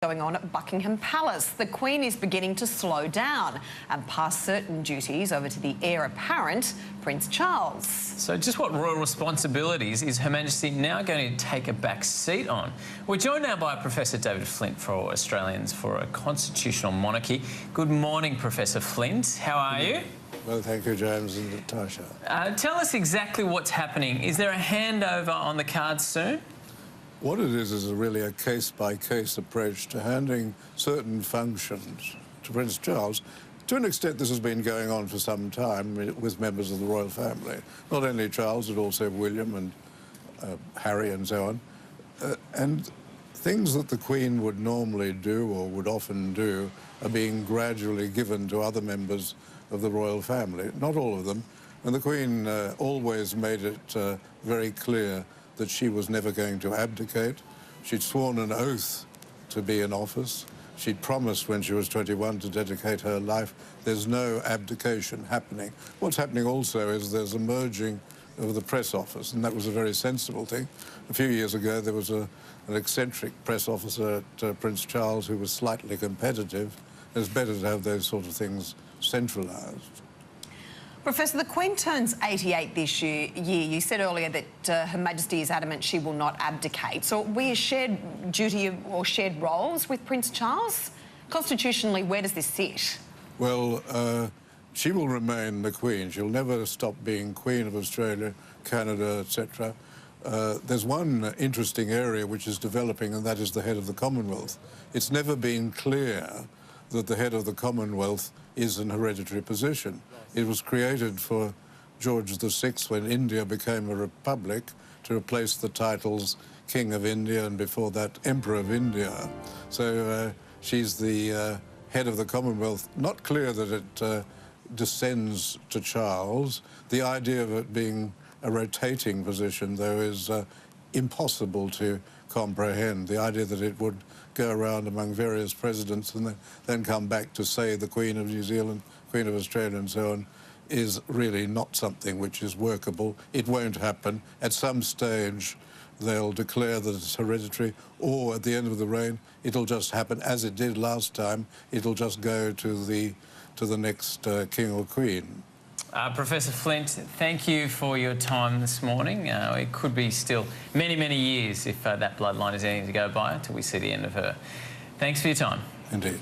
Going on at Buckingham Palace. The Queen is beginning to slow down and pass certain duties over to the heir apparent, Prince Charles. So just what royal responsibilities is Her Majesty now going to take a back seat on? We're joined now by Professor David Flint for Australians for a Constitutional Monarchy. Good morning, Professor Flint. How are you? Well, thank you, James and Natarsha. Tell us exactly what's happening. Is there a handover on the cards soon? What it is really a case-by-case approach to handing certain functions to Prince Charles. To an extent, this has been going on for some time with members of the royal family. Not only Charles, but also William and Harry and so on. And things that the Queen would normally do or would often do are being gradually given to other members of the royal family. Not all of them. And the Queen always made it very clear that she was never going to abdicate. She'd sworn an oath to be in office. She'd promised when she was 21 to dedicate her life. There's no abdication happening. What's happening also is there's a merging of the press office, and that was a very sensible thing. A few years ago, there was an eccentric press officer at Prince Charles who was slightly competitive. It's better to have those sort of things centralised. Professor, the Queen turns 88 this year. You said earlier that Her Majesty is adamant she will not abdicate. So are we a shared duty or shared roles with Prince Charles? Constitutionally, where does this sit? Well, she will remain the Queen. She'll never stop being Queen of Australia, Canada, etc. There's one interesting area which is developing, and that is the head of the Commonwealth. It's never been clear that the head of the Commonwealth is an hereditary position. It was created for George VI when India became a republic to replace the titles King of India and before that Emperor of India. So she's the head of the Commonwealth. Not clear that it descends to Charles. The idea of it being a rotating position, though, is impossible to comprehend. The idea that it would go around among various presidents and then come back to, say, the Queen of New Zealand, Queen of Australia and so on, is really not something which is workable. It won't happen. At some stage, they'll declare that it's hereditary, or at the end of the reign, it'll just happen as it did last time. It'll just go to the next king or queen. Professor Flint, thank you for your time this morning. It could be still many, many years if that bloodline is anything to go by until we see the end of her. Thanks for your time. Indeed.